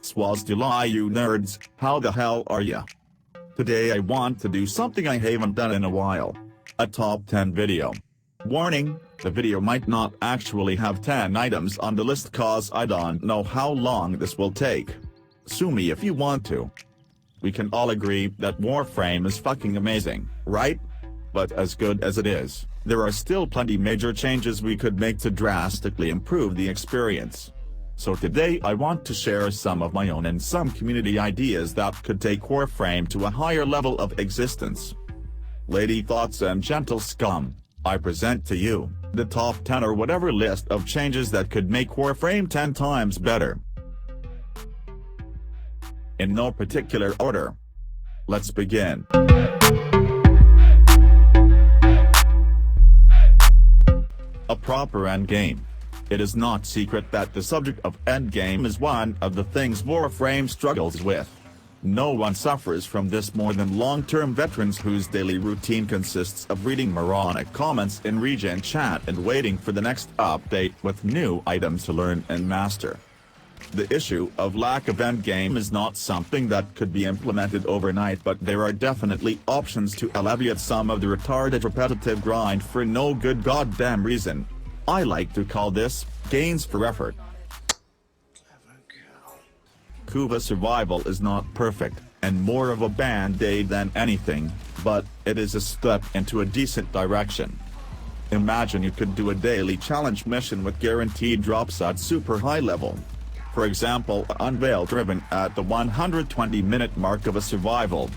Swazdula you nerds, how the hell are ya? Today I want to do something I haven't done in a while. A top 10 video. Warning, the video might not actually have 10 items on the list cause I don't know how long this will take. Sue me if you want to. We can all agree that Warframe is fucking amazing, right? But as good as it is, there are still plenty major changes we could make to drastically improve the experience. So today I want to share some of my own and some community ideas that could take Warframe to a higher level of existence. Lady thoughts and gentle scum, I present to you, the top 10 or whatever list of changes that could make Warframe 10 times better. In no particular order. Let's begin. A proper endgame. It is not secret that the subject of endgame is one of the things Warframe struggles with. No one suffers from this more than long-term veterans whose daily routine consists of reading moronic comments in region chat and waiting for the next update with new items to learn and master. The issue of lack of endgame is not something that could be implemented overnight, but there are definitely options to alleviate some of the retarded repetitive grind for no good goddamn reason. I like to call this, gains for effort. Kuva survival is not perfect, and more of a band-aid than anything, but it is a step into a decent direction. Imagine you could do a daily challenge mission with guaranteed drops at super high level. For example, unveil driven at the 120-minute mark of a survival.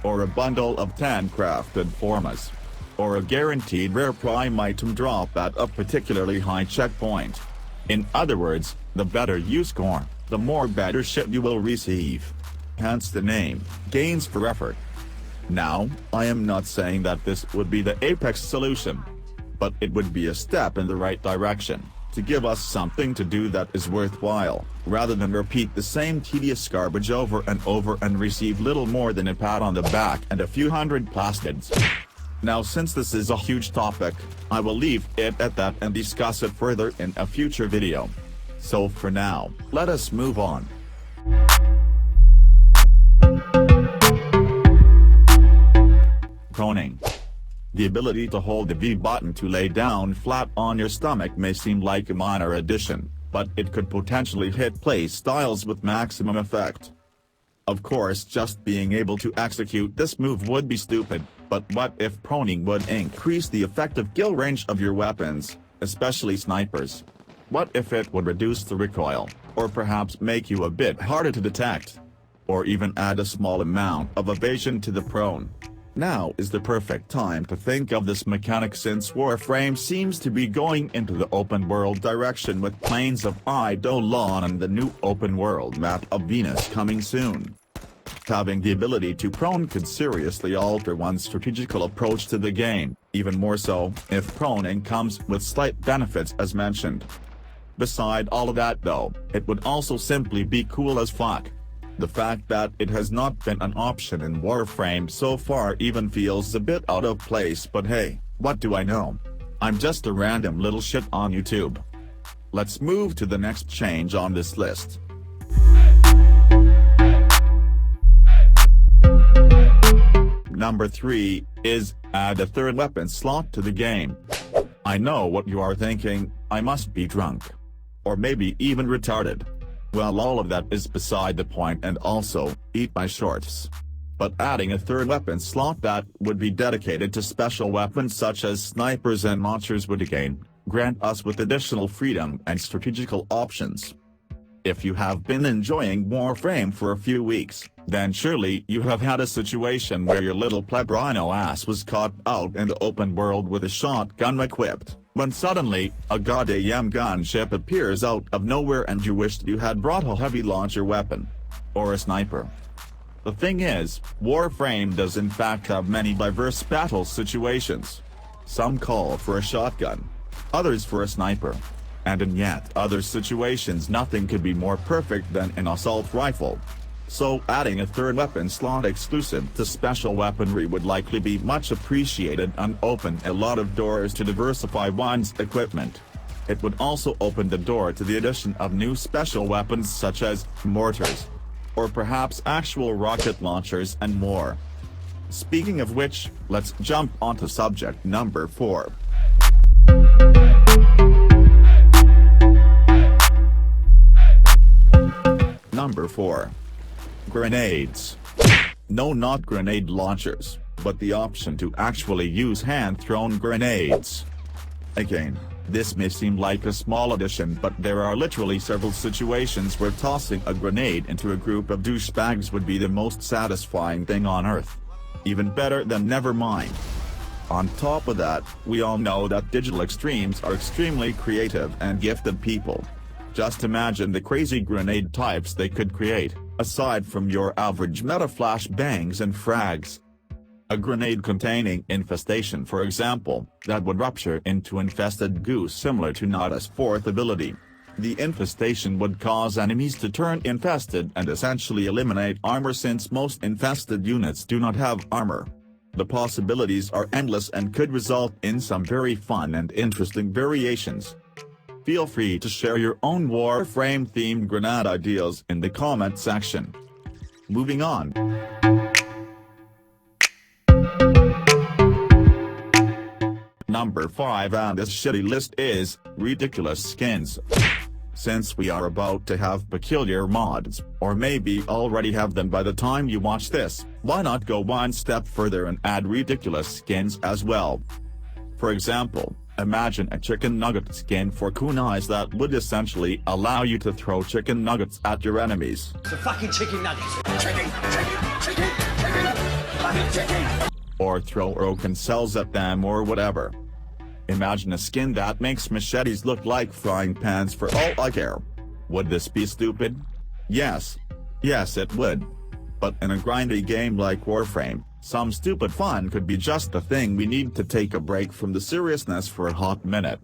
Or a bundle of 10 crafted formas. Or a guaranteed rare prime item drop at a particularly high checkpoint. In other words, the better you score, the more better shit you will receive. Hence the name, gains for effort. Now, I am not saying that this would be the apex solution. But it would be a step in the right direction, to give us something to do that is worthwhile, rather than repeat the same tedious garbage over and over and receive little more than a pat on the back and a few hundred plastids. Now since this is a huge topic, I will leave it at that and discuss it further in a future video. So for now, let us move on. Proning. The ability to hold the V button to lay down flat on your stomach may seem like a minor addition, but it could potentially hit play styles with maximum effect. Of course, just being able to execute this move would be stupid, but what if proning would increase the effective kill range of your weapons, especially snipers? What if it would reduce the recoil, or perhaps make you a bit harder to detect? Or even add a small amount of evasion to the prone? Now is the perfect time to think of this mechanic since Warframe seems to be going into the open world direction with Plains of Eidolon and the new open world map of Venus coming soon. Having the ability to prone could seriously alter one's strategical approach to the game, even more so if proning comes with slight benefits as mentioned. Beside all of that though, it would also simply be cool as fuck. The fact that it has not been an option in Warframe so far even feels a bit out of place, but hey, what do I know? I'm just a random little shit on YouTube. Let's move to the next change on this list. Number 3 is add a third weapon slot to the game. I know what you are thinking, I must be drunk. Or maybe even retarded. Well, all of that is beside the point, and also, eat my shorts. But adding a third weapon slot that would be dedicated to special weapons such as snipers and launchers would again grant us with additional freedom and strategical options. If you have been enjoying Warframe for a few weeks, then surely you have had a situation where your little pleb rhino ass was caught out in the open world with a shotgun equipped, when suddenly, a goddamn gunship appears out of nowhere and you wished you had brought a heavy launcher weapon. Or a sniper. The thing is, Warframe does in fact have many diverse battle situations. Some call for a shotgun. Others for a sniper. And in yet other situations nothing could be more perfect than an assault rifle. So adding a third weapon slot exclusive to special weaponry would likely be much appreciated and open a lot of doors to diversify one's equipment. It would also open the door to the addition of new special weapons such as mortars, or perhaps actual rocket launchers and more. Speaking of which, let's jump onto subject number 4. Number 4. Grenades. No, not grenade launchers, but the option to actually use hand-thrown grenades. Again, this may seem like a small addition, but there are literally several situations where tossing a grenade into a group of douchebags would be the most satisfying thing on earth. Even better than never mind. On top of that, we all know that digital extremes are extremely creative and gifted people. Just imagine the crazy grenade types they could create, aside from your average meta flash bangs and frags. A grenade containing infestation, for example, that would rupture into infested goo similar to Nada's fourth ability. The infestation would cause enemies to turn infested and essentially eliminate armor, since most infested units do not have armor. The possibilities are endless and could result in some very fun and interesting variations. Feel free to share your own Warframe-themed grenade ideas in the comment section. Moving on. Number 5 on this shitty list is ridiculous skins. Since we are about to have peculiar mods, or maybe already have them by the time you watch this, why not go one step further and add ridiculous skins as well? For example, imagine a chicken nugget skin for kunais that would essentially allow you to throw chicken nuggets at your enemies. The fucking chicken nuggets! Chicken! Fucking chicken! Or throw broken cells at them or whatever. Imagine a skin that makes machetes look like frying pans for all I care. Would this be stupid? Yes. Yes, it would. But in a grindy game like Warframe, some stupid fun could be just the thing we need to take a break from the seriousness for a hot minute.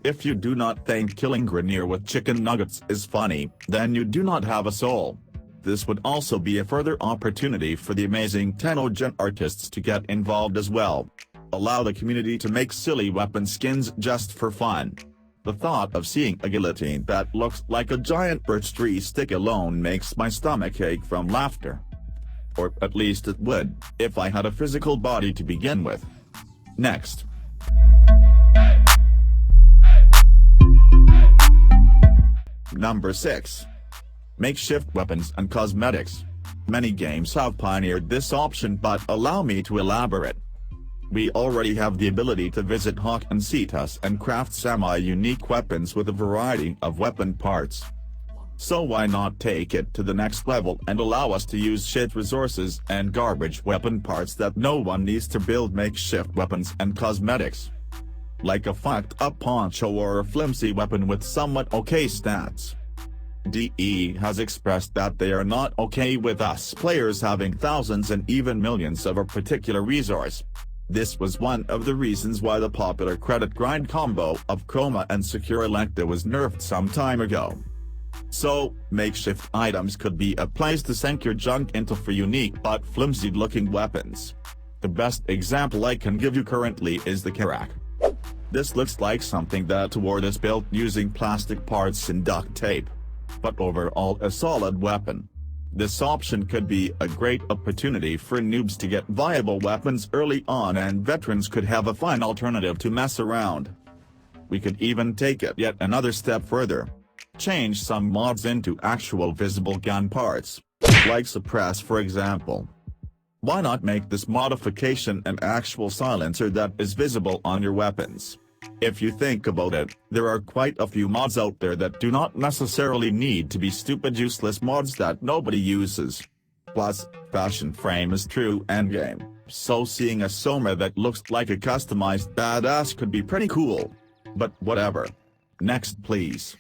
If you do not think killing Grenier with chicken nuggets is funny, then you do not have a soul. This would also be a further opportunity for the amazing Tenogen artists to get involved as well. Allow the community to make silly weapon skins just for fun. The thought of seeing a guillotine that looks like a giant birch tree stick alone makes my stomach ache from laughter. Or at least it would, if I had a physical body to begin with. Next. Number 6. Makeshift weapons and cosmetics. Many games have pioneered this option, but allow me to elaborate. We already have the ability to visit Hawk and Cetus and craft semi-unique weapons with a variety of weapon parts. So why not take it to the next level and allow us to use shit resources and garbage weapon parts that no one needs to build makeshift weapons and cosmetics? Like a fucked up poncho or a flimsy weapon with somewhat okay stats. DE has expressed that they are not okay with us players having thousands and even millions of a particular resource. This was one of the reasons why the popular credit grind combo of Chroma and Secure Electa was nerfed some time ago. So, makeshift items could be a place to sink your junk into for unique but flimsy looking weapons. The best example I can give you currently is the Karak. This looks like something that Ortus built using plastic parts and duct tape. But overall a solid weapon. This option could be a great opportunity for noobs to get viable weapons early on, and veterans could have a fun alternative to mess around. We could even take it yet another step further. Change some mods into actual visible gun parts. Like suppress, for example. Why not make this modification an actual silencer that is visible on your weapons? If you think about it, there are quite a few mods out there that do not necessarily need to be stupid useless mods that nobody uses. Plus, fashion frame is true endgame, so seeing a Soma that looks like a customized badass could be pretty cool. But whatever. Next please.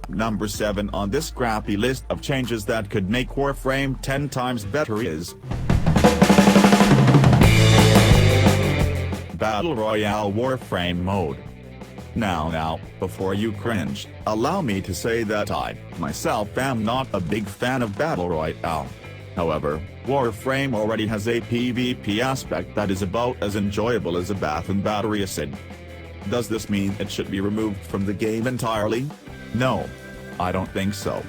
Number 7 on this scrappy list of changes that could make Warframe 10 times better is Battle Royale Warframe Mode. Now, before you cringe, allow me to say that I, myself, am not a big fan of Battle Royale. However, Warframe already has a PvP aspect that is about as enjoyable as a bath in battery acid. Does this mean it should be removed from the game entirely? No. I don't think so.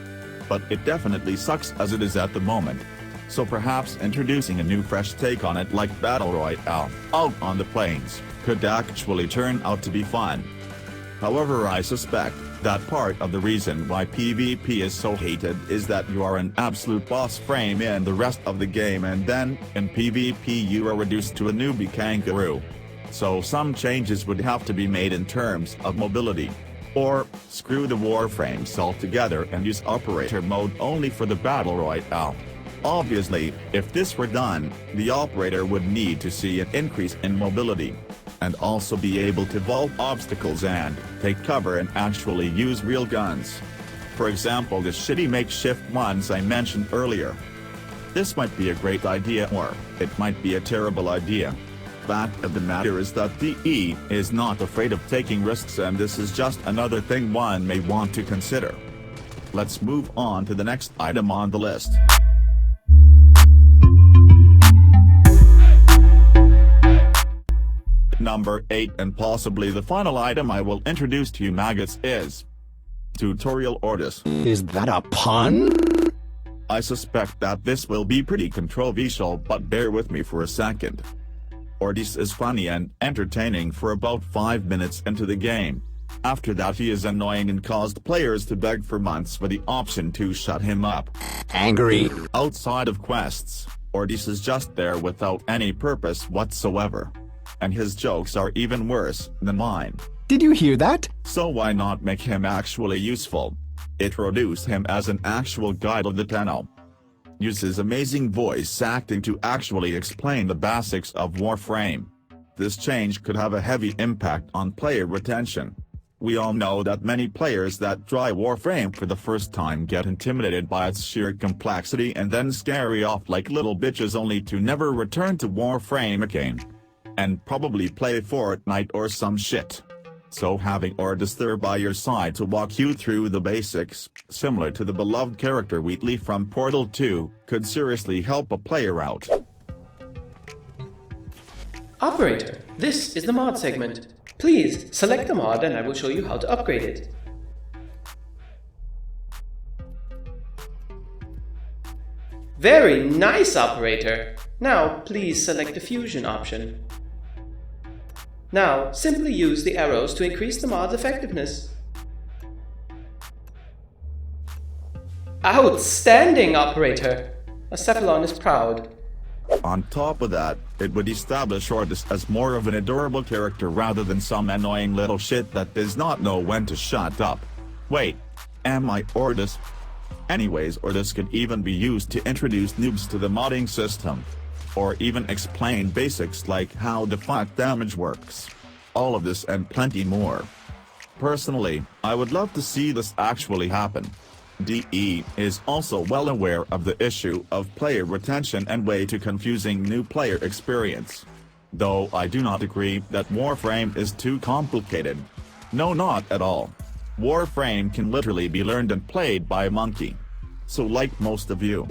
But it definitely sucks as it is at the moment. So perhaps introducing a new fresh take on it like Battle Royale out on the plains could actually turn out to be fun. However, I suspect that part of the reason why PvP is so hated is that you are an absolute boss frame in the rest of the game, and then, in PvP you are reduced to a newbie kangaroo. So some changes would have to be made in terms of mobility. Or, screw the Warframes altogether and use Operator Mode only for the Battle Royale. Obviously, if this were done, the operator would need to see an increase in mobility, and also be able to vault obstacles and take cover and actually use real guns. For example, the shitty makeshift ones I mentioned earlier. This might be a great idea, or it might be a terrible idea. Fact of the matter is that DE is not afraid of taking risks, and this is just another thing one may want to consider. Let's move on to the next item on the list. Number 8, and possibly the final item I will introduce to you maggots, is Tutorial Ortus. Is that a pun? I suspect that this will be pretty controversial, but bear with me for a second. Ortus is funny and entertaining for about 5 minutes into the game. After that he is annoying and caused players to beg for months for the option to shut him up. Angry. Outside of quests, Ortus is just there without any purpose whatsoever. And his jokes are even worse than mine. Did you hear that? So why not make him actually useful? Introduce him as an actual guide of the channel. Use his amazing voice acting to actually explain the basics of Warframe. This change could have a heavy impact on player retention. We all know that many players that try Warframe for the first time get intimidated by its sheer complexity and then scurry off like little bitches only to never return to Warframe again. And probably play Fortnite or some shit. So having Ortus there by your side to walk you through the basics, similar to the beloved character Wheatley from Portal 2, could seriously help a player out. Operator, this is the mod segment. Please select the mod and I will show you how to upgrade it. Very nice, operator! Now please select the fusion option. Now simply use the arrows to increase the mod's effectiveness. Outstanding, operator! A Cephalon is proud. On top of that, it would establish Ortus as more of an adorable character rather than some annoying little shit that does not know when to shut up. Wait, am I Ortus? Anyways, Ortus could even be used to introduce noobs to the modding system. Or even explain basics like how the fight damage works. All of this and plenty more. Personally, I would love to see this actually happen. DE is also well aware of the issue of player retention and way too confusing new player experience. Though I do not agree that Warframe is too complicated. No, not at all. Warframe can literally be learned and played by a monkey. So like most of you.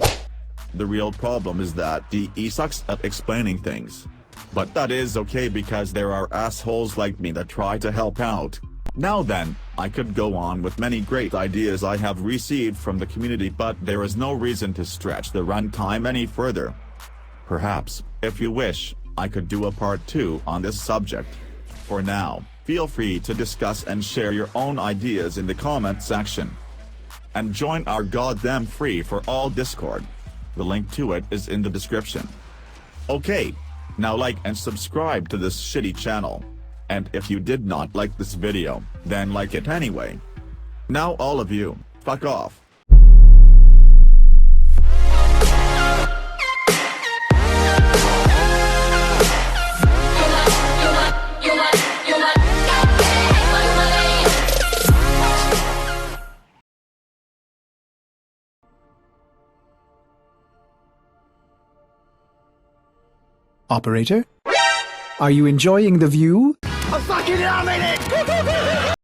The real problem is that DE sucks at explaining things. But that is okay because there are assholes like me that try to help out. Now then, I could go on with many great ideas I have received from the community, but there is no reason to stretch the runtime any further. Perhaps, if you wish, I could do a part 2 on this subject. For now, feel free to discuss and share your own ideas in the comment section. And join our goddamn free for all Discord. The link to it is in the description. Okay, now like and subscribe to this shitty channel. And if you did not like this video, then like it anyway. Now all of you, fuck off. Operator? Are you enjoying the view? I'm fucking dominated!